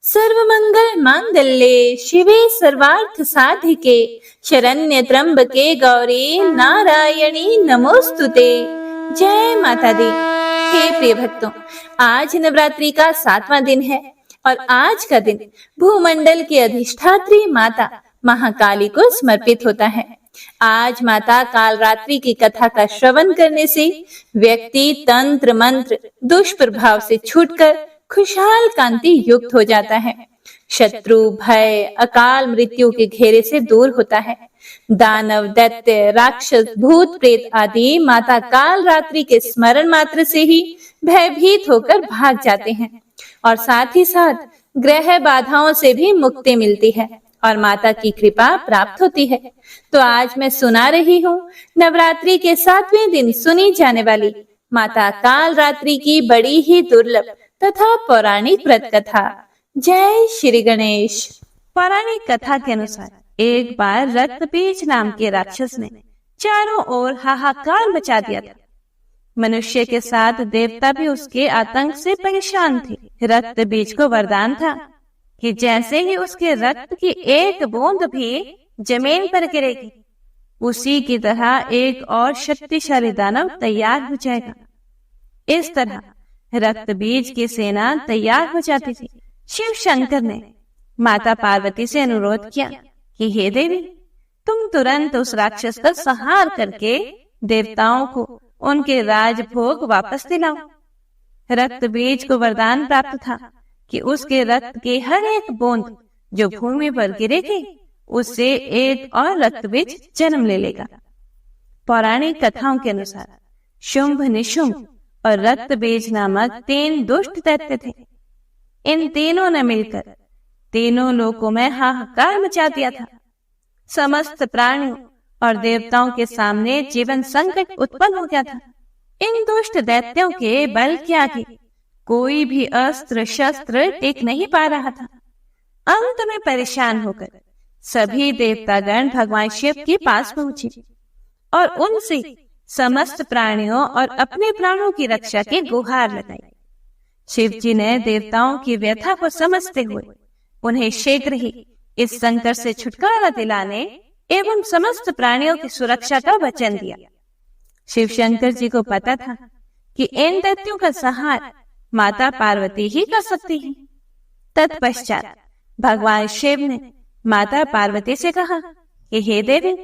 सर्वमंगल मांगल्ये शिवे सर्वार्थ साधिके शरण्य त्र्यंबके गौरी नारायणी नमोस्तुते। जय माता दी। हे प्रिय भक्तों, आज नवरात्रि का 7वां दिन है और आज का दिन भूमंडल की अधिष्ठात्री माता महाकाली को समर्पित होता है। आज माता कालरात्रि की कथा का श्रवण करने से व्यक्ति तंत्र मंत्र दुष्प्रभाव से छूटकर खुशहाल कांति युक्त हो जाता है। शत्रु भय अकाल मृत्यु के घेरे से दूर होता है। दानव दैत्य राक्षस भूत प्रेत आदि माता कालरात्रि के स्मरण मात्र से ही भयभीत होकर भाग जाते हैं और साथ ही साथ ग्रह बाधाओं से भी मुक्ति मिलती है और माता की कृपा प्राप्त होती है। तो आज मैं सुना रही हूँ नवरात्रि के 7वें दिन सुनी जाने वाली माता कालरात्रि की बड़ी ही दुर्लभ तथा पौराणिक व्रत कथा। जय श्री गणेश। पौराणिक कथा के अनुसार एक बार रक्तबीज नाम के राक्षस ने चारों ओर हाहाकार मचा दिया था। मनुष्य के साथ देवता भी उसके आतंक से परेशान थे। रक्तबीज को वरदान था कि जैसे ही उसके रक्त की एक बूंद भी जमीन पर गिरेगी, उसी की तरह एक और शक्तिशाली दानव तैयार हो जाएगा। इस तरह रक्त बीज की सेना तैयार हो जाती थी। शिव शंकर ने माता पार्वती से अनुरोध किया कि हे देवी, तुम तुरंत उस राक्षस का संहार करके देवताओं को उनके राजभोग वापस दिलाओ। रक्त बीज को वरदान प्राप्त था कि उसके रक्त की हर एक बूंद जो भूमि पर गिरेगी, उससे एक और रक्त बीज जन्म ले लेगा। पौराणिक कथाओं के अनुसार शुंभ निशुंभ और रक्त बीज नामक 3 दुष्ट दैत्य थे। इन तीनों ने मिलकर तीनों लोकों में हाहाकार मचा दिया था। समस्त प्राणियों और देवताओं के सामने जीवन संकट उत्पन्न हो गया था। इन दुष्ट दैत्यों के बल के आगे कोई भी अस्त्र शस्त्र टिक नहीं पा रहा था। अंत में परेशान होकर सभी देवतागण भगवान शिव के पास पहुंचे और उनसे समस्त प्राणियों और अपने प्राणों की रक्षा की गुहार लगाई। शिव जी ने देवताओं की व्यथा को समझते हुए उन्हें शीघ्र ही इस संकट से छुटकारा दिलाने एवं समस्त प्राणियों की सुरक्षा का वचन दिया। शिव शंकर जी को पता था कि इन दैत्यों का संहार माता पार्वती ही कर सकती है। तत्पश्चात भगवान शिव ने माता पार्वती से कहा कि हे देवी,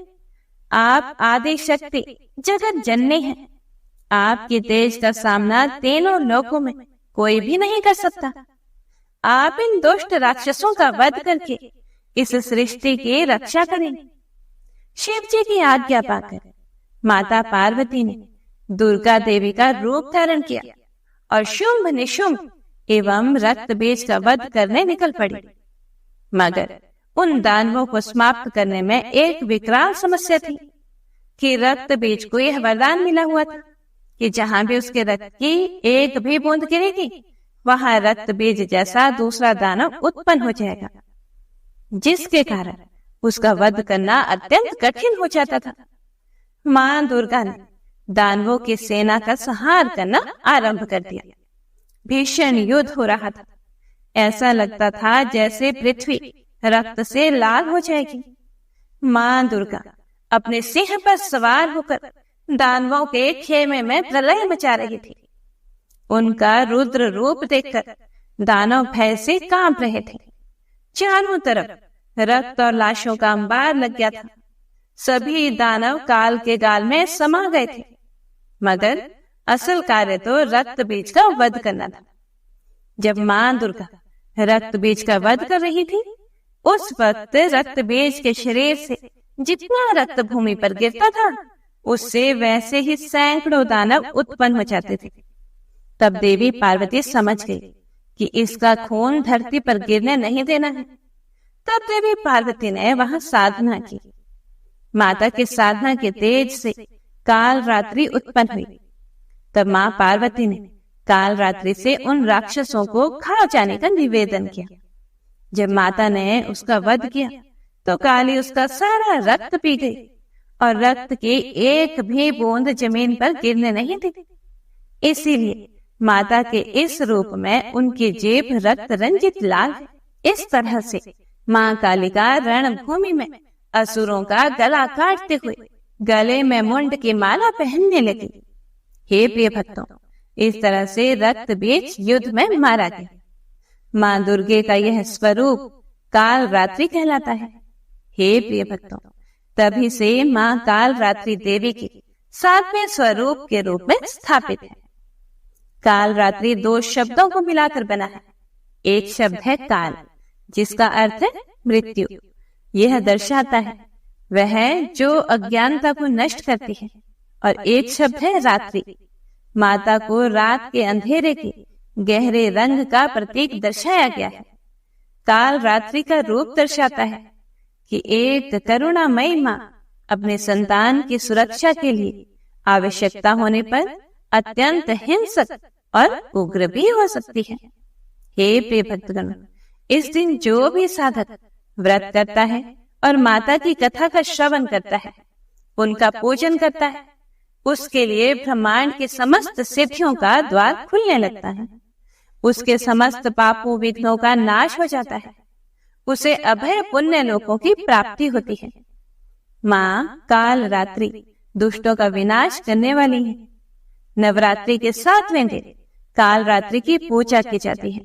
आप आदि शक्ति जगत जननी है। आपकी तेज का सामना तीनों लोकों में कोई भी नहीं कर सकता। आप इन दुष्ट राक्षसों का वध करके इस सृष्टि की रक्षा करें। शिव जी की आज्ञा पाकर माता पार्वती ने दुर्गा देवी का रूप धारण किया और शुंभ निशुंभ एवं रक्त बीज का वध करने निकल पड़ी। मगर उन दानवों को समाप्त करने में एक विकराल समस्या थी कि रक्त बीज को यह वरदान मिला हुआ था कि जहां भी उसके रक्त की एक भी बूंद गिरेगी, वहां रक्त बीज जैसा दूसरा दानव उत्पन्न हो जाएगा, जिसके कारण उसका वध करना अत्यंत कठिन हो जाता था। मां दुर्गा ने दानवों की सेना का संहार करना आरंभ कर दिया। भीषण युद्ध हो रहा था। ऐसा लगता था जैसे पृथ्वी रक्त से लाल हो जाएगी। मां दुर्गा अपने सिंह पर सवार होकर दानवों के खेमे में प्रलय मचा रही थी। उनका रुद्र रूप देखकर दानव भय से कांप रहे थे। चारों तरफ रक्त और लाशों का अंबार लग गया था। सभी दानव काल के गाल में समा गए थे, मगर असल कार्य तो रक्त बीज का वध करना था। जब मां दुर्गा रक्त बीज का वध कर रही थी, उस वक्त रक्त बीज के शरीर से जितना रक्त भूमि पर गिरता था, उससे वैसे ही सैकड़ों दानव उत्पन्न हो जाते थे। तब देवी पार्वती समझ गई कि इसका खून धरती पर गिरने नहीं देना है। तब देवी पार्वती ने वहां साधना की। माता की साधना के तेज से कालरात्रि उत्पन्न हुई। तब मां पार्वती ने कालरात्रि से उन राक्षसों को खा जाने का निवेदन किया। जब माता ने उसका वध किया तो काली उसका सारा रक्त पी गई और रक्त की एक भी बूंद जमीन पर गिरने नहीं दी। इसीलिए माता के इस रूप में उनकी जीभ रक्त रंजित लाल है। इस तरह से माँ कालिका रणभूमि में असुरों का गला काटते हुए गले में मुंड की माला पहनने लगी। हे प्रिय भक्तों, इस तरह से रक्त बीज युद्ध में मारा गया। माँ दुर्गे का यह स्वरूप काल रात्रि कहलाता है। हे प्रिय भक्तों, तभी से माँ काल रात्रि देवी के 7वें स्वरूप के रूप में स्थापित है। काल रात्रि 2 शब्दों को मिलाकर बना है। एक शब्द है काल, जिसका अर्थ है मृत्यु। यह दर्शाता है वह जो अज्ञानता को नष्ट करती है। और एक शब्द है रात्रि, माता को रात के अंधेरे के गहरे रंग का प्रतीक दर्शाया गया है। काल रात्रि का रूप दर्शाता है कि एक करुणामयी माँ अपने संतान की सुरक्षा के लिए आवश्यकता होने पर अत्यंत हिंसक और उग्र भी हो सकती है। हे प्रिय भक्तगण, इस दिन जो भी साधक व्रत करता है और माता की कथा का श्रवण करता है, उनका पूजन करता है, उसके लिए ब्रह्मांड के समस्त सिद्धियों का द्वार खुलने लगता है। उसके समस्त पापों विघ्नों का नाश हो जाता है। उसे अभय पुण्य लोकों की प्राप्ति होती है। माँ काल रात्रि दुष्टों का विनाश करने वाली है। नवरात्रि के 7वें दिन काल रात्रि की पूजा की जाती है।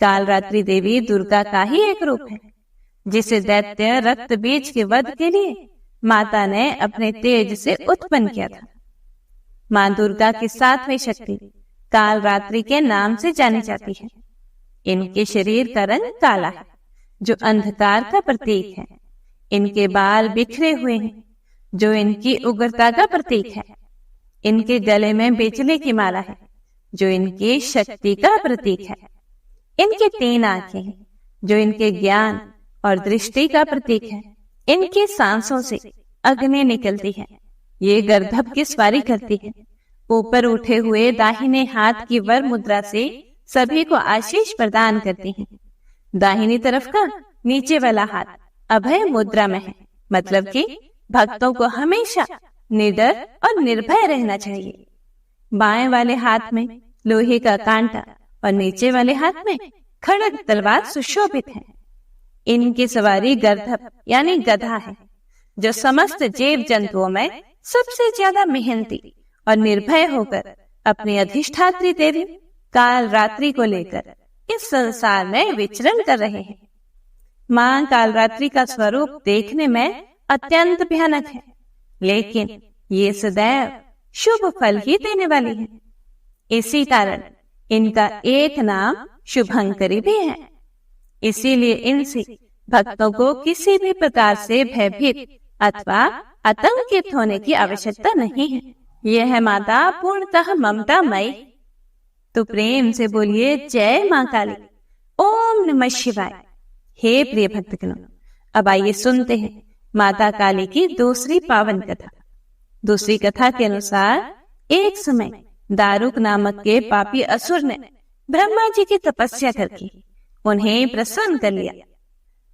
काल रात्रि देवी दुर्गा का ही एक रूप है, जिसे दैत्य रक्त बीज के वध के लिए माता ने अपने तेज से उत्पन्न किया था। माँ दुर्गा की 7वीं शक्ति काल रात्रि के नाम से जानी जाती है। इनके शरीर का रंग काला है, जो अंधकार का प्रतीक है। इनके बाल बिखरे हुए हैं, जो इनकी उग्रता का प्रतीक है। इनके गले में बिजली की माला है, जो इनकी शक्ति का प्रतीक है। इनकी 3 आंखें हैं, जो इनके ज्ञान और दृष्टि का प्रतीक है। इनकी सांसों से अग्नि निकलती है। ये गर्दभ की सवारी करती है। ऊपर उठे हुए दाहिने हाथ की वर मुद्रा से सभी को आशीष प्रदान करती हैं। दाहिनी तरफ का नीचे वाला हाथ अभय मुद्रा में है, मतलब कि भक्तों को हमेशा निडर और निर्भय रहना चाहिए। बाएं वाले हाथ में लोहे का कांटा और नीचे वाले हाथ में खड़ग तलवार सुशोभित है। इनकी सवारी गर्दभ यानी गधा है, जो समस्त जीव जंतुओं में सबसे ज्यादा मेहनती और निर्भय होकर अपनी अधिष्ठात्री देवी काल रात्रि को लेकर इस संसार में विचरण कर रहे हैं। मां काल रात्रि का स्वरूप देखने में अत्यंत भयानक है, लेकिन ये सदैव शुभ फल ही देने वाली है। इसी कारण इनका एक नाम शुभंकरी भी है। इसीलिए इनसे भक्तों को किसी भी प्रकार से भयभीत अथवा आतंकित होने की आवश्यकता नहीं है। यह है माता पूर्णतः ममतामयी। तो प्रेम से बोलिए जय मां काली, ओम नमः शिवाय। हे प्रिय भक्तगणों, अब आइए सुनते हैं माता काली की दूसरी पावन कथा। दूसरी कथा के अनुसार एक समय दारुक नामक के पापी असुर ने ब्रह्मा जी की तपस्या करके उन्हें प्रसन्न कर लिया।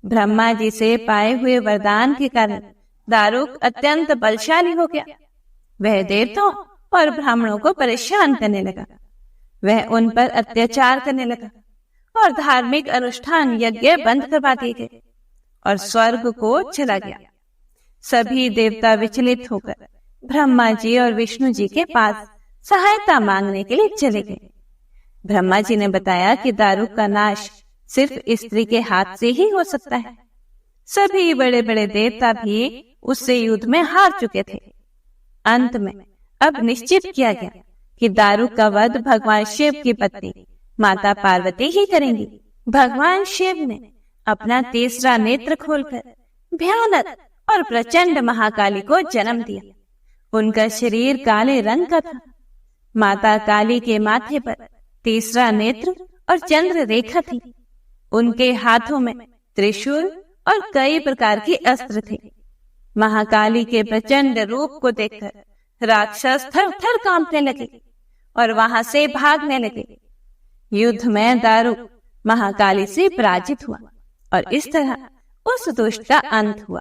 ब्रह्मा जी से पाए हुए वरदान के कारण दारुक अत्यंत बलशाली हो गया। वह देवताओं और ब्राह्मणों को परेशान करने लगा। वह उन पर अत्याचार करने लगा और धार्मिक अनुष्ठान यज्ञ बंद करवा दिए गए और स्वर्ग को चला गया। सभी देवता विचलित होकर ब्रह्मा जी और विष्णु जी के पास सहायता मांगने के लिए चले गए। ब्रह्मा जी ने बताया कि दारुक का नाश सिर्फ स्त्री के हाथ से ही हो सकता है। सभी बड़े बड़े देवता भी उससे युद्ध में हार चुके थे। अंत में अब निश्चित किया गया कि दारुक का वध भगवान शिव की पत्नी माता पार्वती ही करेंगी। भगवान शिव ने अपना तीसरा नेत्र खोलकर भयानक और प्रचंड महाकाली को जन्म दिया। उनका शरीर काले रंग का था। माता काली के माथे पर तीसरा नेत्र और चंद्र रेखा थी। उनके हाथों में त्रिशूल और कई प्रकार के अस्त्र थे। महाकाली के प्रचंड रूप को देखकर राक्षस थर थर कांपने लगे और वहां से भागने लगे। युद्ध में दारुक महाकाली से पराजित हुआ और इस तरह उस दुष्ट का अंत हुआ।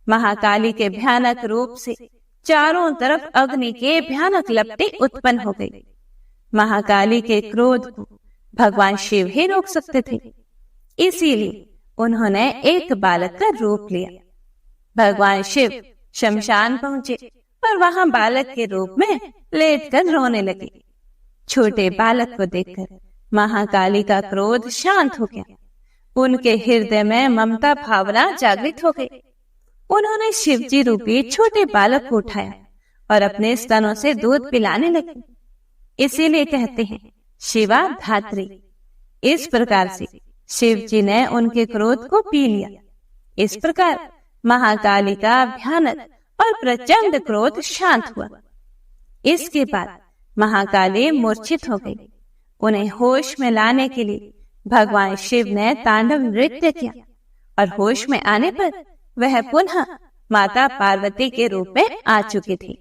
महाकाली के भयानक रूप से चारों तरफ अग्नि के भयानक लपटें उत्पन्न हो गई। महाकाली के क्रोध को भगवान शिव ही रोक सकते थे। इसीलिए उन्होंने एक बालक का रूप लिया। भगवान शिव शमशान पहुंचे और वहां बालक के रूप में लेटकर रोने लगे। छोटे बालक को देखकर महाकाली का क्रोध शांत हो गया। उनके हृदय में ममता भावना जागृत हो गई। उन्होंने शिवजी रूपी छोटे बालक को उठाया और अपने स्तनों से दूध पिलाने लगे। इसीलिए कहते हैं शिवा धात्री। इस प्रकार से शिव जी ने उनके क्रोध को पी लिया। इस प्रकार महाकाली का भयानक और प्रचंड क्रोध शांत हुआ। इसके बाद महाकाली मूर्छित हो गई। उन्हें होश में लाने के लिए भगवान शिव ने तांडव नृत्य किया और होश में आने पर वह पुनः माता पार्वती के रूप में आ चुकी थी।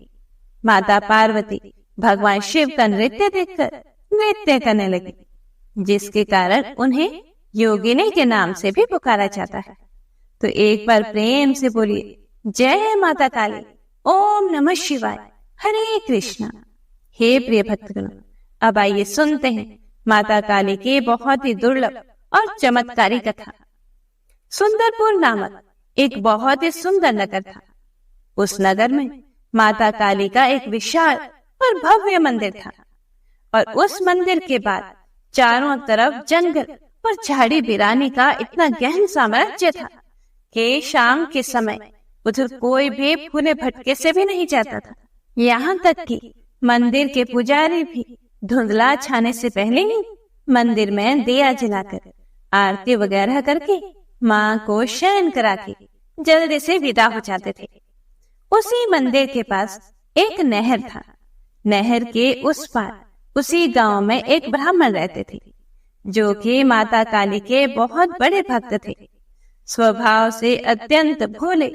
माता पार्वती भगवान शिव का नृत्य देखकर नृत्य करने लगी, जिसके कारण उन्हें योगिनी के नाम से भी पुकारा जाता है। तो एक बार प्रेम से बोलिए, जय माता काली, ओम नमः शिवाय, हरे कृष्णा। हे प्रिय भक्तगण, अब आइए सुनते हैं माता काली की बहुत ही दुर्लभ और चमत्कारी कथा। सुंदरपुर नामक एक बहुत ही सुंदर नगर था। उस नगर में माता काली का एक विशाल और भव्य मंदिर था और उस मंदिर के बाद चारों तरफ जंगल और झाड़ी बिरानी का इतना गहन साम्राज्य था कि शाम के समय उधर कोई भी फूले भटके से भी नहीं जाता था। यहाँ तक कि मंदिर के पुजारी भी धुंधला छाने से पहले ही मंदिर में दिया जलाकर आरती वगैरह करके माँ को शयन करा के जल्दी से विदा हो जाते थे। उसी मंदिर के पास एक नहर था। नहर के उस पार उसी गांव में एक ब्राह्मण रहते थे, जो कि माता काली के बहुत बड़े भक्त थे। स्वभाव से अत्यंत भोले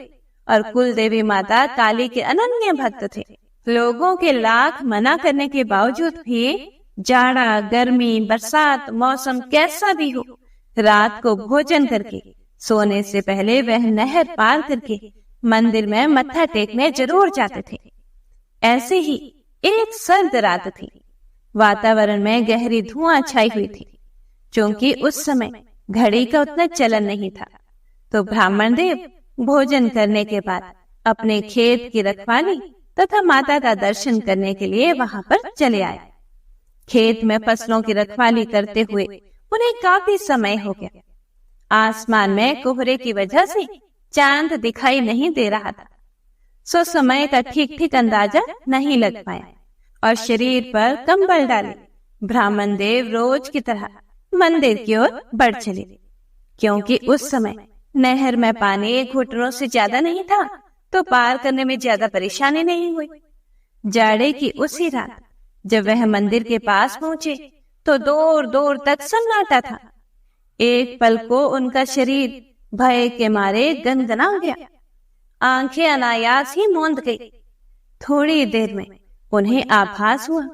और कुल देवी माता काली के अनन्य भक्त थे। लोगों के लाख मना करने के बावजूद भी जाड़ा, गर्मी, बरसात, मौसम कैसा भी हो, रात को भोजन करके सोने से पहले वह नहर पार करके मंदिर में मत्था टेकने जरूर जाते थे। ऐसे ही एक सर्द रात थी। वातावरण में गहरी धुआं छाई हुई थी, क्योंकि उस समय घड़ी का उतना चलन नहीं था। तो ब्राह्मण देव भोजन करने के बाद अपने खेत की रखवाली तथा माता का दर्शन करने के लिए वहां पर चले आए। खेत में फसलों की रखवाली करते हुए उन्हें काफी समय हो गया। आसमान में कोहरे की वजह से चांद दिखाई नहीं दे रहा था, सो समय का ठीक ठीक अंदाजा नहीं लग पाया और शरीर पर कंबल डाले ब्राह्मण देव रोज की तरह मंदिर की ओर बढ़ चले, क्योंकि उस समय नहर में पानी घुटनों से ज्यादा नहीं था, तो पार करने में ज्यादा परेशानी नहीं हुई। जाड़े की उसी रात जब वह मंदिर के पास पहुंचे तो दूर दूर तक सन्नाटा था। एक पल को उनका शरीर भय के मारे गनगना गया। आंखें अनायास ही मूंद गई। थोड़ी देर में उन्हें आभास हुआ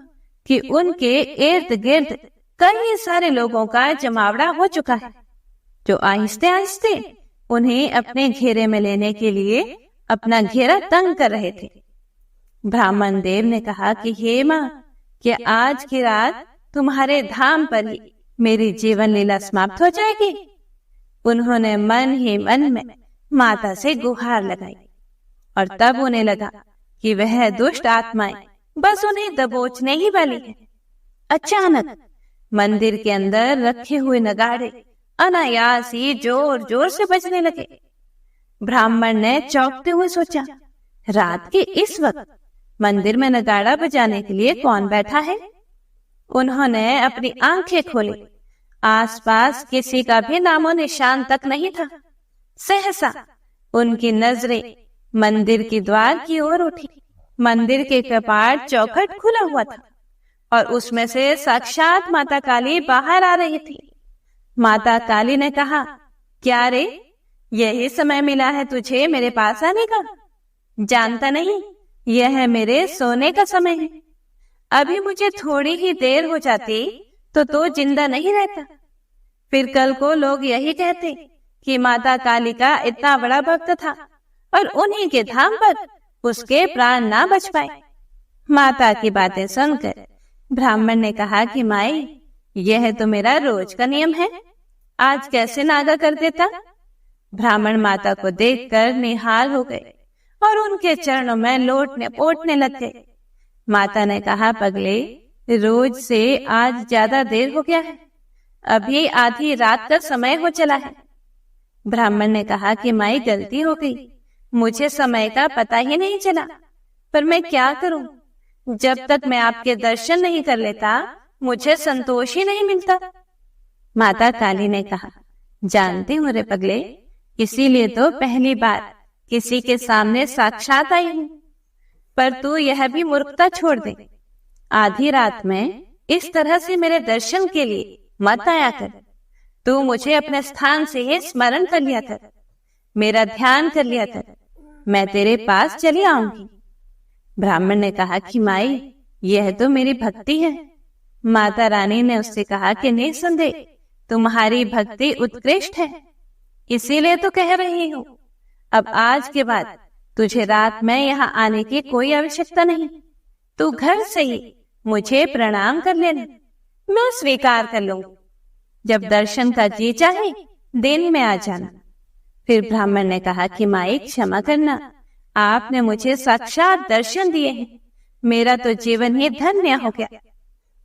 कि उनके इर्द गिर्द कई सारे लोगों का जमावड़ा हो चुका है, जो आहिस्ते आहिस्ते उन्हें अपने घेरे में लेने के लिए अपना घेरा तंग कर रहे थे। ब्राह्मण देव ने कहा कि हे माँ, क्या आज की रात तुम्हारे धाम पर ही मेरी जीवन लीला समाप्त हो जाएगी? उन्होंने मन ही मन में माता से गुहार लगाई और तब उन्हें लगा कि वह दुष्ट आत्माएं बस उन्हें दबोचने ही वाली है। अचानक मंदिर के अंदर रखे हुए नगाड़े अनायास ही जोर जोर से बजने लगे। ब्राह्मण ने चौंकते हुए सोचा, रात के इस वक्त मंदिर में नगाड़ा बजाने के लिए कौन बैठा है? उन्होंने अपनी आंखें खोली। आसपास किसी का भी नामो निशान तक नहीं था। सहसा उनकी नजरें मंदिर के द्वार की ओर उठी। मंदिर के कपाट चौखट खुला हुआ था और उसमें से साक्षात माता काली बाहर आ रही थी। माता काली ने कहा, क्या रे, यही समय मिला है तुझे मेरे पास आने का? जानता नहीं, यह मेरे सोने का समय है। अभी मुझे थोड़ी ही देर हो जाती तो तू जिंदा नहीं रहता। फिर कल को लोग यही कहते कि माता काली का इतना बड़ा भक्त था और उन्हीं के धाम पर उसके प्राण ना बच पाए। माता की बातें सुनकर ब्राह्मण ने कहा कि माई, यह तो मेरा रोज का नियम है। आज कैसे नागा कर देता। ब्राह्मण माता को देखकर निहाल हो गए और उनके चरणों में लोटने पोटने लग गए। माता ने कहा, पगले, रोज से आज ज्यादा देर हो गया है, अभी आधी रात का समय हो चला है। ब्राह्मण ने कहा कि माई, गलती हो गई, मुझे समय का पता ही नहीं चला, पर मैं क्या करूं, जब तक मैं आपके दर्शन नहीं कर लेता मुझे संतोष ही नहीं मिलता। माता काली ने कहा, जानती हूँ रे पगले, इसीलिए तो पहली बार किसी के सामने साक्षात आई हूँ, पर तू यह भी मूर्खता छोड़ दे। आधी रात में इस तरह से मेरे दर्शन के लिए मत आया कर। तू मुझे अपने स्थान से ही स्मरण कर लिया कर, मेरा ध्यान कर लिया कर, मैं तेरे पास चली आऊंगी। ब्राह्मण ने कहा कि माई, यह तो मेरी भक्ति है। माता रानी ने उससे कहा कि निसंदेह तुम्हारी भक्ति उत्कृष्ट है, इसीलिए तो कह रही हूँ। अब आज के बाद तुझे रात में यहाँ आने की कोई आवश्यकता नहीं। तू घर से ही मुझे प्रणाम कर लेना, मैं स्वीकार कर लूंगी। जब दर्शन का जी चाहे दिन में आ जाना। फिर ब्राह्मण ने कहा कि माई, क्षमा करना, आपने मुझे साक्षात दर्शन दिए हैं, मेरा तो जीवन ही धन्य हो गया।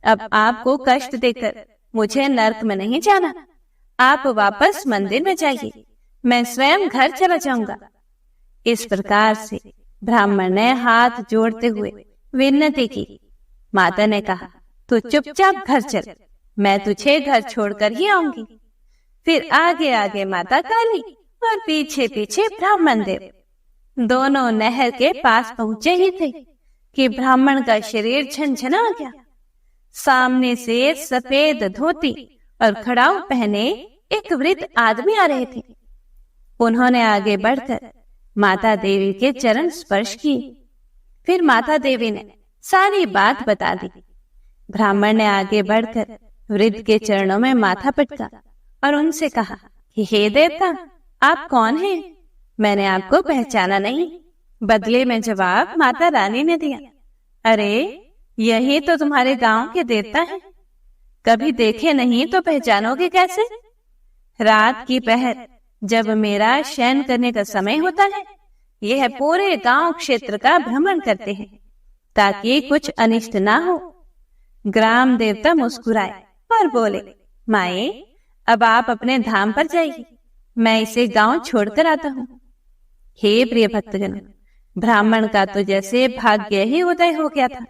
अब आपको कष्ट देकर मुझे नरक में नहीं जाना, आप वापस मंदिर में जाइए, मैं स्वयं घर चला जाऊंगा। इस प्रकार से ब्राह्मण ने हाथ जोड़ते हुए विनती की। माता ने कहा, तू चुपचाप घर चल, मैं तुझे घर छोड़कर ही आऊंगी। फिर आगे आगे माता काली और पीछे पीछे ब्राह्मण देव दोनों नहर के पास पहुंचे ही थे कि ब्राह्मण का शरीर झनझना गया। सामने से सफेद धोती और खड़ाऊ पहने एक वृद्ध आदमी आ रहे थे। उन्होंने आगे बढ़कर माता देवी के चरण स्पर्श किए। फिर माता देवी ने सारी बात बता दी। ब्राह्मण ने आगे बढ़कर वृद्ध के चरणों में माथा पटका और उनसे कहा कि हे देवता, आप कौन हैं? मैंने आपको पहचाना नहीं। बदले में जवाब माता रानी ने दिया, अरे यही तो तुम्हारे गांव के देवता हैं, कभी देखे नहीं तो पहचानोगे कैसे? रात की पहर जब मेरा शयन करने का समय होता है, यह पूरे गांव क्षेत्र का भ्रमण करते हैं ताकि कुछ अनिष्ट ना हो। ग्राम देवता मुस्कुराए और बोले, माए, अब आप अपने धाम पर जाइए, मैं इसे गांव छोड़कर आता हूँ। हे प्रिय भक्तगण, ब्राह्मण का तो जैसे भाग्य ही उदय हो गया था।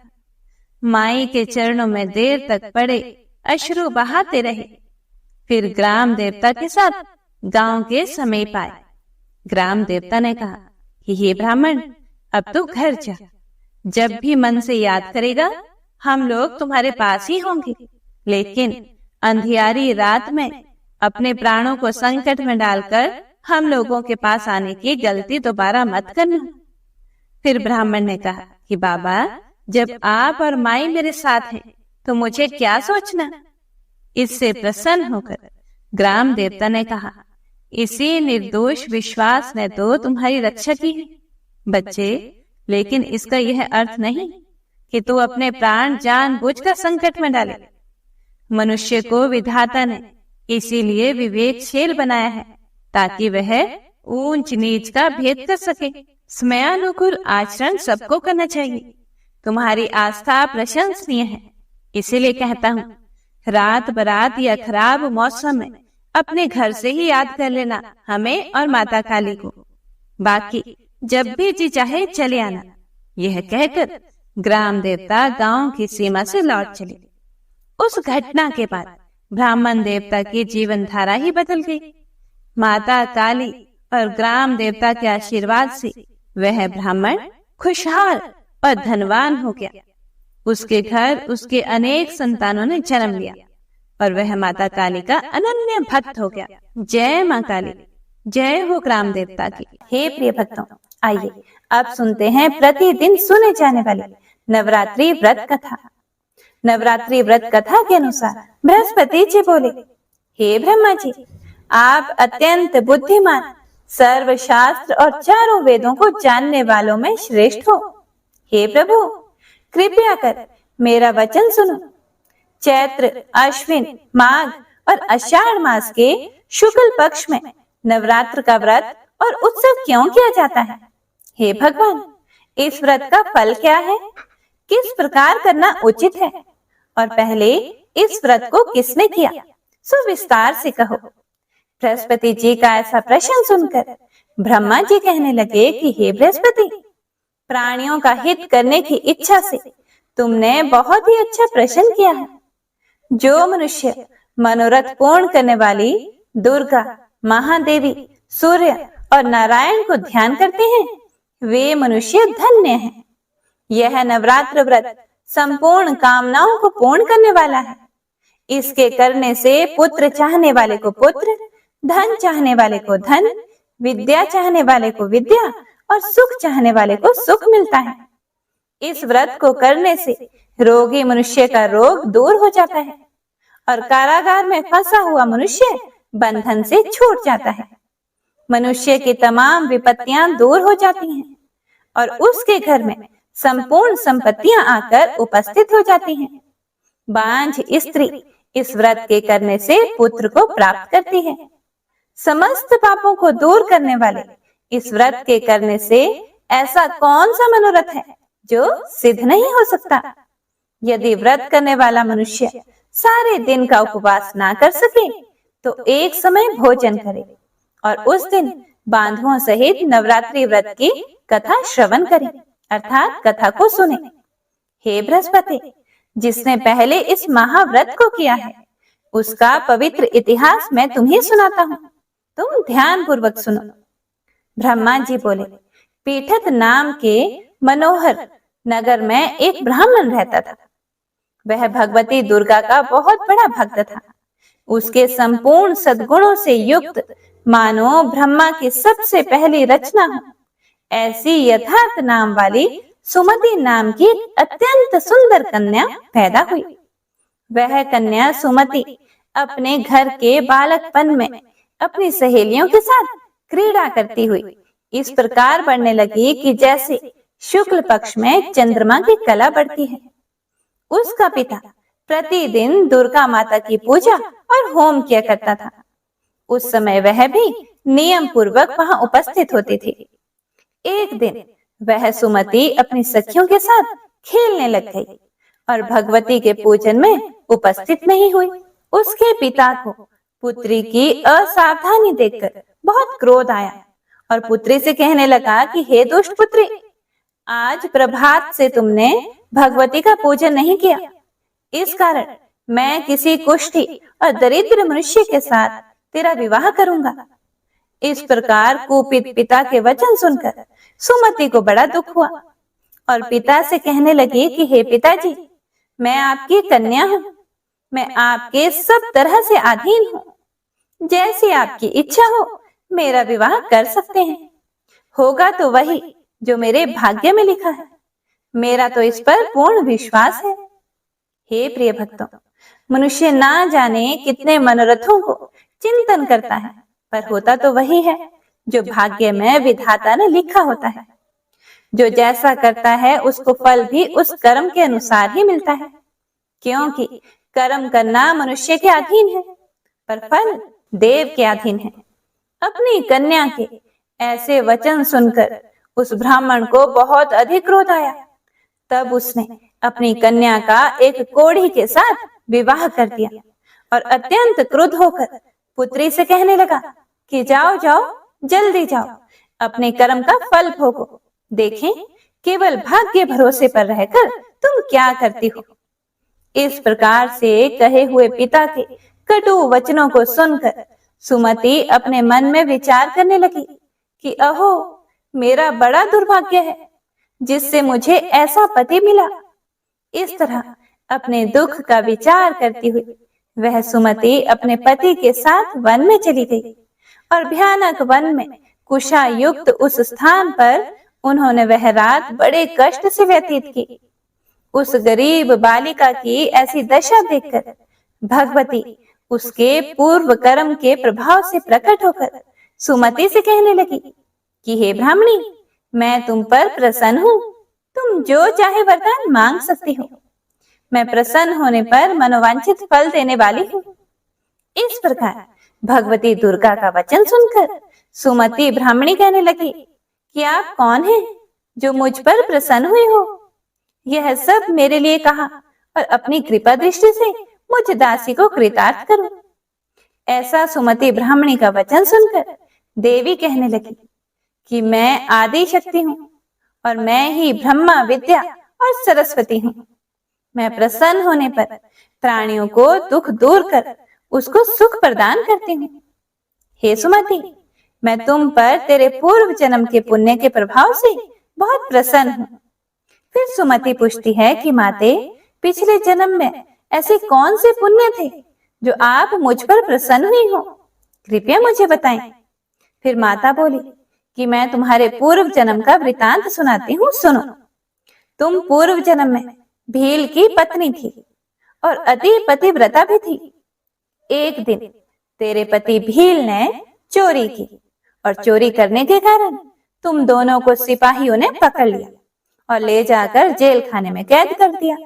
माई के चरणों में देर तक पड़े अश्रु बहाते रहे। फिर ग्राम देवता के साथ गांव के समीप आए। ग्राम देवता ने कहा कि हे ब्राह्मण, अब तो घर जा, जब भी मन से याद करेगा हम लोग तुम्हारे पास ही होंगे, लेकिन अंधियारी रात में अपने प्राणों को संकट में डालकर हम लोगों के पास आने की गलती दोबारा मत करना। फिर ब्राह्मण ने कहा कि बाबा, जब आप और माई मेरे साथ हैं तो मुझे क्या सोचना। इससे प्रसन्न होकर ग्राम देवता ने कहा, इसी निर्दोष विश्वास ने तो तुम्हारी रक्षा की है बच्चे, लेकिन इसका यह अर्थ नहीं कि तू अपने प्राण जानबूझकर संकट में डाले। मनुष्य को विधाता ने इसीलिए विवेकशील बनाया है ताकि वह ऊंच नीच का भेद कर सके। समयानुकूल आचरण सबको करना चाहिए। तुम्हारी आस्था प्रशंसनीय है, इसीलिए कहता हूँ, रात बरात या खराब मौसम में अपने घर से ही याद कर लेना हमें और माता काली को। बाकी जब भी जी चाहे चले आना। यह कहकर ग्राम देवता गांव की सीमा से लौट चले। उस घटना के बाद ब्राह्मण देवता की जीवन धारा ही बदल गई। माता काली और ग्राम देवता के आशीर्वाद से वह ब्राह्मण खुशहाल और धनवान हो गया। उसके घर उसके अनेक संतानों ने जन्म लिया और वह माता काली का अनन्य भक्त हो गया। जय मां काली, जय हो ग्राम देवता की। हे प्रिय भक्तों, आइए अब सुनते हैं प्रतिदिन सुने जाने वाली नवरात्रि व्रत कथा। नवरात्रि व्रत कथा के अनुसार बृहस्पति जी बोले, हे ब्रह्मा जी, आप अत्यंत बुद्धिमान, सर्वशास्त्र और चारों वेदों को जानने वालों में श्रेष्ठ हो। हे प्रभु, कृपया कर मेरा वचन सुनो। चैत्र, अश्विन, माघ और आषाढ़ मास के शुक्ल पक्ष में नवरात्र का व्रत और उत्सव क्यों किया जाता है? हे भगवान, इस व्रत का फल क्या है? किस प्रकार करना उचित है? और पहले इस व्रत को किसने किया? सो विस्तार से कहो। बृहस्पति जी का ऐसा प्रश्न सुनकर ब्रह्मा जी कहने लगे कि हे बृहस्पति, प्राणियों का हित करने की इच्छा से तुमने बहुत ही अच्छा प्रश्न किया है। जो मनुष्य मनोरथ पूर्ण करने वाली दुर्गा, महादेवी, सूर्य और नारायण को ध्यान करते हैं, वे मनुष्य धन्य हैं। यह नवरात्र व्रत संपूर्ण कामनाओं को पूर्ण करने वाला है। इसके करने से पुत्र चाहने वाले को पुत्र, धन चाहने वाले को धन, विद्या चाहने वाले को विद्या और सुख चाहने वाले को सुख मिलता है। इस व्रत को करने से रोगी मनुष्य का रोग दूर हो जाता है और कारागार में फंसा हुआ मनुष्य बंधन से छूट जाता है। मनुष्य की तमाम विपत्तियां दूर हो जाती हैं और उसके घर में संपूर्ण संपत्तियां आकर उपस्थित हो जाती हैं। बांझ स्त्री इस व्रत के करने से पुत्र को प्राप्त करती है। समस्त पापों को दूर करने वाले इस व्रत के करने से ऐसा कौन सा मनोरथ है जो सिद्ध नहीं हो सकता? यदि व्रत करने वाला मनुष्य सारे दिन का उपवास ना कर सके तो एक समय भोजन करे और उस दिन बांधुओं सहित नवरात्रि व्रत की कथा श्रवण करे, अर्थात कथा को सुने। हे बृहस्पति, जिसने पहले इस महाव्रत को किया है उसका पवित्र इतिहास मैं तुम्हें सुनाता हूँ, तुम ध्यान पूर्वक सुनो। ब्रह्मा जी बोले, पीठत नाम के मनोहर नगर में एक ब्राह्मण रहता था। वह भगवती दुर्गा का बहुत बड़ा भक्त था। उसके संपूर्ण सद्गुणों से युक्त मानो ब्रह्मा की सबसे पहली रचना हो ऐसी यथार्थ नाम वाली सुमति नाम की अत्यंत सुंदर कन्या पैदा हुई। वह कन्या सुमति अपने घर के बालकपन में अपनी सहेलियों के साथ क्रीड़ा करती हुई इस प्रकार बढ़ने लगी कि जैसे शुक्ल पक्ष में चंद्रमा की कला बढ़ती है। उसका पिता प्रतिदिन दुर्गा माता की पूजा और होम किया करता था। उस समय वह भी नियम पूर्वक वहां उपस्थित होती थी। एक दिन वह सुमति अपनी सखियों के साथ खेलने लग गई और भगवती के पूजन में उपस्थित नहीं हुई। उसके पिता को पुत्री की असावधानी देखकर बहुत क्रोध आया और पुत्री से कहने लगा कि हे दुष्ट पुत्री, आज प्रभात से तुमने भगवती का पूजन नहीं किया। इस कारण मैं किसी कुष्ठी और दरिद्र मनुष्य के साथ तेरा विवाह करूंगा। इस प्रकार कुपित पिता के वचन सुनकर सुमति को बड़ा दुख हुआ और पिता से कहने लगी कि हे पिताजी, मैं आपकी कन्या हूँ, मैं आपके सब तरह से अधीन हूँ। जैसी आपकी इच्छा हो मेरा विवाह कर सकते हैं। होगा तो वही जो मेरे भाग्य में लिखा है। मेरा तो इस पर पूर्ण विश्वास है। हे प्रिय भक्तों, मनुष्य ना जाने कितने मनोरथों को चिंतन करता है, पर होता तो वही है जो भाग्य में विधाता ने लिखा होता है। जो जैसा करता है उसको फल भी उस कर्म के अनुसार ही मिलता है, क्योंकि कर्म करना मनुष्य के अधीन है पर फल देव के अधीन है। अपनी कन्या के ऐसे वचन सुनकर उस ब्राह्मण को बहुत अधिक क्रोध आया। तब उसने अपनी कन्या का एक कोढ़ी के साथ विवाह कर दिया और अत्यंत क्रुद्ध होकर पुत्री से कहने लगा कि जाओ जाओ, जल्दी जाओ, अपने कर्म का फल भोगो। देखें केवल भाग्य भरोसे पर रहकर तुम क्या करती हो। इस प्रकार से कहे हुए पिता के कटु वचनों को सुनकर सुमति अपने मन में विचार करने लगी कि अहो, मेरा बड़ा दुर्भाग्य है जिससे मुझे ऐसा पति मिला। इस तरह अपने दुख का विचार करती हुई वह सुमति अपने पति के साथ वन में चली गई और भयानक वन में कुशा युक्त उस स्थान पर उन्होंने वह रात बड़े कष्ट से व्यतीत की। उस गरीब बालिका की ऐसी दशा देखकर भगवती उसके पूर्व कर्म के प्रभाव से प्रकट होकर सुमति से कहने लगी कि हे ब्राह्मणी, मैं तुम पर प्रसन्न हूँ, तुम जो चाहे वरदान मांग सकती हो। मैं प्रसन्न होने पर मनोवांछित फल देने वाली हूँ। इस प्रकार भगवती दुर्गा का वचन सुनकर सुमति ब्राह्मणी कहने लगी कि आप कौन हैं जो मुझ पर प्रसन्न हुए हो? यह सब मेरे लिए कहा और अपनी कृपा दृष्टि से मुझ दासी को कृतार्थ करो। ऐसा सुमति ब्राह्मणी का वचन सुनकर देवी कहने लगी कि मैं आदि शक्ति हूँ और मैं ही ब्रह्मा विद्या और सरस्वती हूँ। मैं प्रसन्न होने पर प्राणियों को दुख दूर कर उसको सुख प्रदान करती हूँ। हे सुमति, मैं तुम पर तेरे पूर्व जन्म के पुण्य के प्रभाव से बहुत प्रसन्न हूँ। फिर सुमति पूछती है कि माते, पिछले जन्म में ऐसे कौन से पुण्य थे जो आप मुझ पर प्रसन्न हुई हो? कृपया मुझे बताएं। फिर माता बोली कि मैं तुम्हारे पूर्व जन्म का वृतांत सुनाती हूँ, सुनो। तुम पूर्व जन्म में भील की पत्नी थी और अति पतिव्रता भी थी। एक दिन तेरे पति भील ने चोरी की और चोरी करने के कारण तुम दोनों को सिपाहियों ने पकड़ लिया और ले जाकर जेल खाने में कैद कर दिया।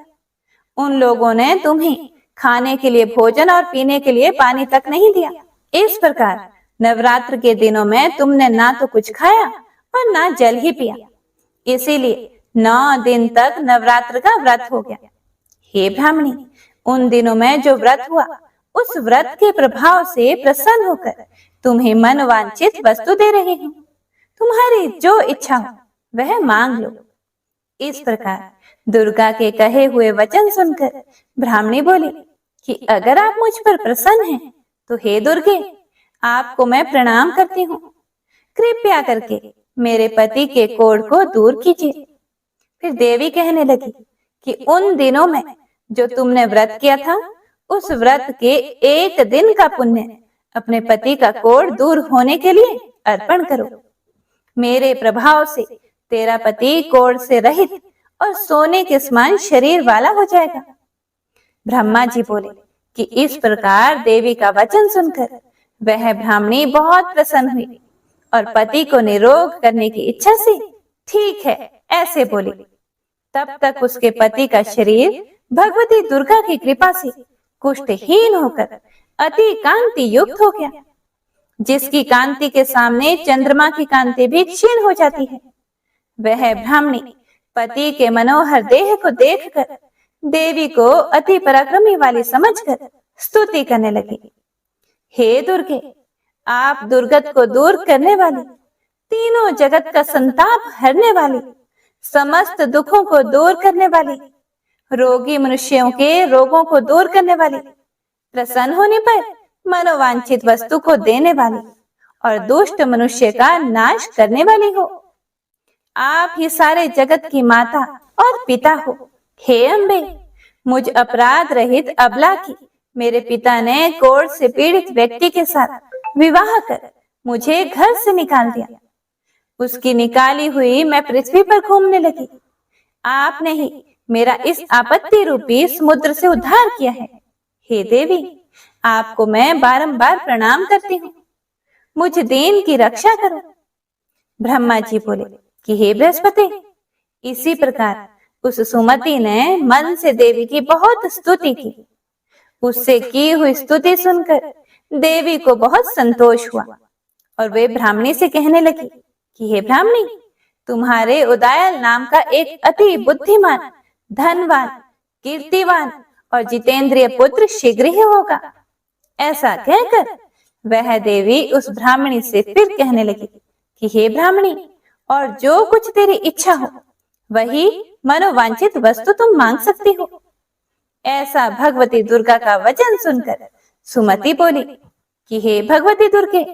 उन लोगों ने तुम्हें खाने के लिए भोजन और पीने के लिए पानी तक नहीं दिया। इस प्रकार नवरात्र के दिनों में तुमने ना तो कुछ खाया और ना जल ही पिया। इसीलिए 9 दिन तक नवरात्र का व्रत हो गया। हे ब्राह्मणी, उन दिनों में जो व्रत हुआ उस व्रत के प्रभाव से प्रसन्न होकर तुम्हें मनवांछित वस्तु दे रही हूँ। तुम्हारी जो इच्छा हो वह मांग लो। इस प्रकार दुर्गा के कहे हुए वचन सुनकर ब्राह्मणी बोली कि अगर आप मुझ पर प्रसन्न हैं तो हे दुर्गे, आपको मैं प्रणाम करती हूँ। कृपया करके मेरे पति के कोढ़ को दूर कीजिए। फिर देवी कहने लगी कि उन दिनों में जो तुमने व्रत किया था उस व्रत के 1 दिन का पुण्य अपने पति का कोढ़ दूर होने के लिए अर्पण करो। मेरे प्रभाव से तेरा पति कोढ़ से रहित और सोने के समान शरीर वाला हो जाएगा। ब्रह्मा जी बोले कि इस प्रकार देवी का वचन सुनकर वह ब्राह्मणी बहुत प्रसन्न हुई और पति को निरोग करने की इच्छा से ठीक है ऐसे बोली। तब तक उसके पति का शरीर भगवती दुर्गा की कृपा से कुष्ठहीन होकर अति कांति युक्त हो गया। जिसकी कांति के सामने चंद्रमा की कांति भी क्षीण हो जाती है, वह ब्राह्मणी पति के मनोहर देह को देखकर देवी को अति पराक्रमी वाली समझकर स्तुति करने लगी। हे दुर्गे, आप दुर्गत को दूर करने वाली, तीनों जगत का संताप हरने वाली, समस्त दुखों को दूर करने वाली, रोगी मनुष्यों के रोगों को दूर करने वाली, प्रसन्न होने पर मनोवांछित वस्तु को देने वाली और दुष्ट मनुष्य का नाश करने वाली हो। आप ही सारे जगत की माता और पिता हो। हे अम्बे, मुझ अपराध रहित अबला की मेरे पिता ने कोढ़ से पीड़ित व्यक्ति के साथ विवाह कर मुझे घर से निकाल दिया। उसकी निकाली हुई मैं पृथ्वी पर घूमने लगी। आपने ही मेरा इस आपत्ति रूपी समुद्र से उद्धार किया है। हे देवी, आपको मैं बारंबार प्रणाम करती हूँ। मुझ दीन की रक्षा करो। ब्रह्मा जी बोले कि हे बृहस्पति, इसी प्रकार उस सुमति ने मन से देवी की बहुत स्तुति की। उससे की हुई स्तुति सुनकर देवी को बहुत संतोष हुआ और वे ब्राह्मणी से कहने लगी कि हे ब्राह्मणी, तुम्हारे उदयाल नाम का एक अति बुद्धिमान, धनवान, कीर्तिवान और जितेंद्रिय पुत्र शीघ्र ही होगा। ऐसा कहकर वह देवी उस ब्राह्मणी से फिर कहने लगी कि हे ब्राह्मणी, और जो कुछ तेरी इच्छा हो वही मनोवांछित वस्तु तुम मांग सकती हो। ऐसा भगवती दुर्गा का वचन सुनकर सुमति बोली कि हे भगवती दुर्गे,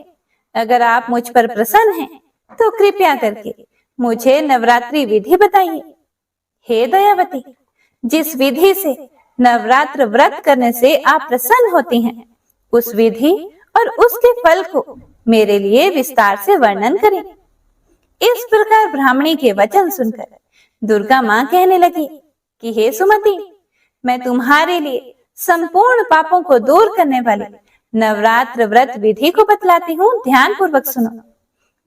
अगर आप मुझ पर प्रसन्न हैं तो कृपया करके मुझे नवरात्रि विधि बताइए। हे दयावती, जिस विधि से नवरात्र व्रत करने से आप प्रसन्न होती हैं, उस विधि और उसके फल को मेरे लिए विस्तार से वर्णन करें। इस प्रकार ब्राह्मणी के वचन सुनकर दुर्गा माँ कहने लगी कि हे सुमति, मैं तुम्हारे लिए संपूर्ण पापों को दूर करने वाले नवरात्र व्रत विधि को बतलाती हूँ। ध्यान पूर्वक सुनो,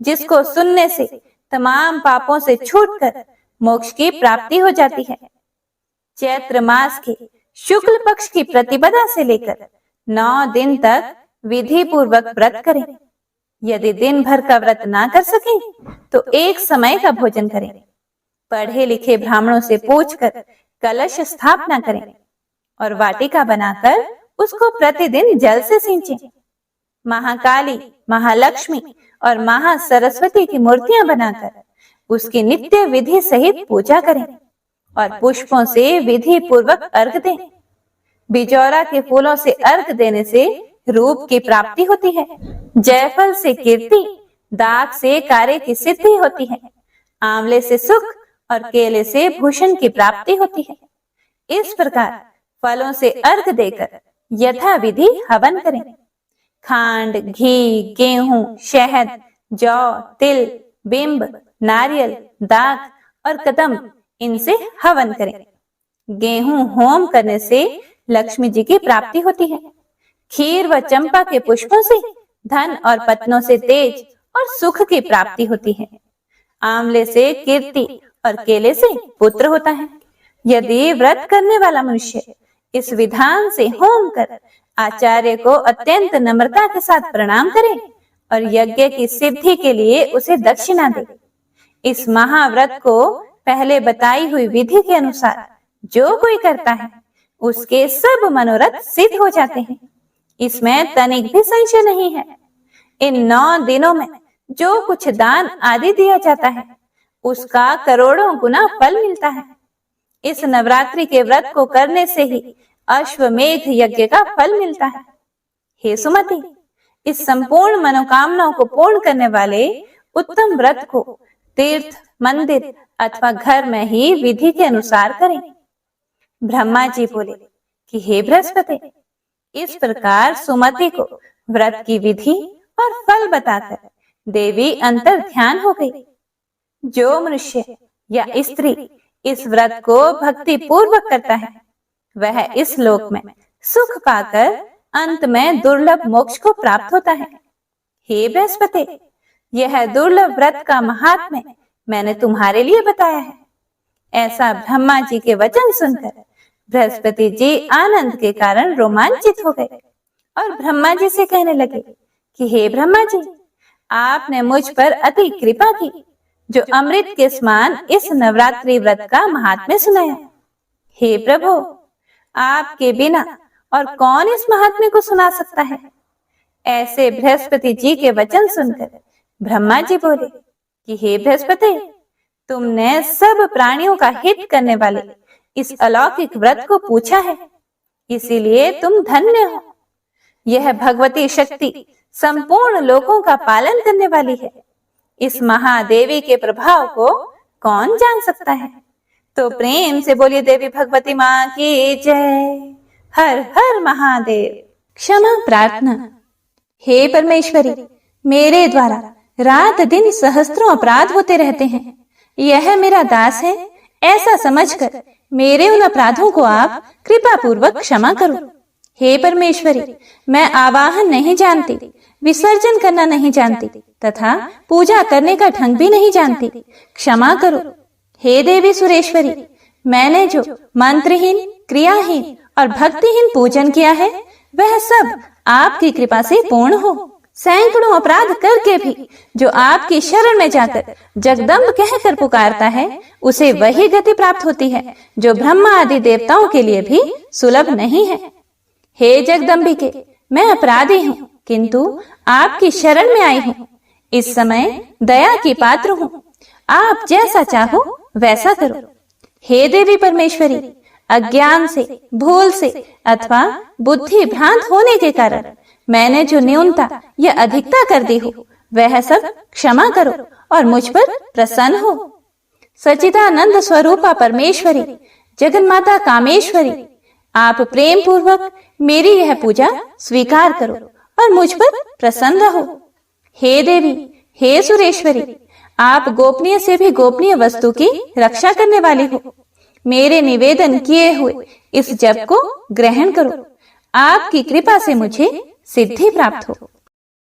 जिसको सुनने से तमाम पापों से छूटकर मोक्ष की प्राप्ति हो जाती है। चैत्र मास के शुक्ल पक्ष की प्रतिपदा से लेकर 9 दिन तक विधि पूर्वक व्रत करें। यदि दिन भर का व्रत ना कर सके तो एक समय का भोजन करें। पढ़े लिखे ब्राह्मणों से पूछकर कलश स्थापना करें और वाटिका बनाकर उसको प्रतिदिन जल से सींचें। महाकाली, महालक्ष्मी और महासरस्वती की मूर्तियां बनाकर उसकी नित्य विधि सहित पूजा करें और पुष्पों से विधि पूर्वक अर्घ दें। बिजौरा के फूलों से अर्घ देने से रूप की प्राप्ति होती है। जयफल से कीर्ति, दाख से कार्य की सिद्धि होती है। आंवले से सुख और केले से भूषण की प्राप्ति होती है। इस प्रकार फलों से अर्घ देकर यथा विधि हवन करें। खांड, घी, गेहूं, शहद, जौ, तिल, बिंब, नारियल, दाख और कदम, इनसे हवन करें। गेहूं होम करने से लक्ष्मी जी की प्राप्ति होती है। खीर व चंपा के पुष्पों से धन और पत्नों से तेज और सुख की प्राप्ति होती है। आंवले से कीर्ति और केले से पुत्र होता है। यदि व्रत करने वाला मनुष्य इस विधान से होम कर आचार्य को अत्यंत नम्रता के साथ प्रणाम करे और यज्ञ की सिद्धि के लिए उसे दक्षिणा दे, इस महाव्रत को पहले बताई हुई विधि के अनुसार जो कोई करता है उसके सब मनोरथ सिद्ध हो जाते हैं। इसमें तनिक भी संशय नहीं है। इन 9 दिनों में जो कुछ दान आदि दिया जाता है उसका करोड़ों गुना फल मिलता है। इस नवरात्रि के व्रत को करने से ही अश्वमेध यज्ञ का फल मिलता है। हे सुमति, इस संपूर्ण मनोकामनाओं को पूर्ण करने वाले उत्तम व्रत को तीर्थ, मंदिर अथवा घर में ही विधि के अनुसार करें। ब्रह्मा जी बोले कि हे बृहस्पति, इस प्रकार सुमति को व्रत की विधि और फल बताकर देवी अंतर ध्यान हो गई। जो मनुष्य या स्त्री इस व्रत को भक्ति पूर्वक करता है वह इस लोक में सुख पाकर अंत में दुर्लभ मोक्ष को प्राप्त होता है। हे बृहस्पति, यह दुर्लभ व्रत का महात्म्य मैंने तुम्हारे लिए बताया है। ऐसा ब्रह्मा जी के वचन सुनकर बृहस्पति जी आनंद के कारण रोमांचित हो गए और ब्रह्मा जी से कहने लगे कि हे ब्रह्मा जी, आपने मुझ पर अति कृपा की जो अमृत के समान इस नवरात्रि व्रत का महात्म्य सुनाया। हे प्रभु, आपके बिना और कौन इस महात्म्य को सुना सकता है। ऐसे बृहस्पति जी के वचन सुनकर ब्रह्मा जी बोले कि हे बृहस्पति, तुमने सब प्राणियों का हित करने वाले इस अलौकिक व्रत को पूछा है, इसीलिए तुम धन्य हो। यह भगवती शक्ति संपूर्ण लोकों का पालन करने वाली है। इस महादेवी के प्रभाव को कौन जान सकता है। तो प्रेम से बोलिए देवी भगवती माँ की जय। हर हर महादेव। क्षमा प्रार्थना। हे परमेश्वरी, मेरे द्वारा रात दिन सहस्त्रों अपराध होते रहते हैं। यह मेरा दास है, ऐसा समझकर मेरे उन अपराधों को आप कृपा पूर्वक क्षमा करो। हे परमेश्वरी, मैं आवाहन नहीं जानती, विसर्जन करना नहीं जानती तथा पूजा करने का ढंग भी नहीं जानती, क्षमा करो। हे देवी सुरेश्वरी, मैंने जो मंत्रहीन, क्रियाहीन और भक्तिहीन पूजन किया है वह सब आपकी कृपा से पूर्ण हो। सैकड़ों अपराध करके भी जो आपकी शरण में जाकर जगदम्ब कहकर पुकारता है उसे वही गति प्राप्त होती है जो ब्रह्मा आदि देवताओं के लिए भी सुलभ नहीं है। हे जगदम्बिके, मैं अपराधी हूँ किंतु आपकी शरण में आई हूँ। इस समय दया की पात्र हूँ, आप जैसा चाहो वैसा करो। हे देवी परमेश्वरी, अज्ञान से, भूल से अथवा बुद्धि भ्रांत होने के कारण मैंने जो न्यूनता या अधिकता कर दी हो वह सब क्षमा करो और मुझ पर प्रसन्न हो। सच्चिदानंद स्वरूपा परमेश्वरी, जगन्माता कामेश्वरी, आप प्रेम पूर्वक मेरी यह पूजा स्वीकार करो और मुझ पर प्रसन्न रहो। हे देवी, हे सुरेश्वरी, आप गोपनीय से भी गोपनीय वस्तु की रक्षा करने वाली हो। मेरे निवेदन किए हुए इस जप को ग्रहण करो। आपकी कृपा से मुझे सिद्धि प्राप्त हो।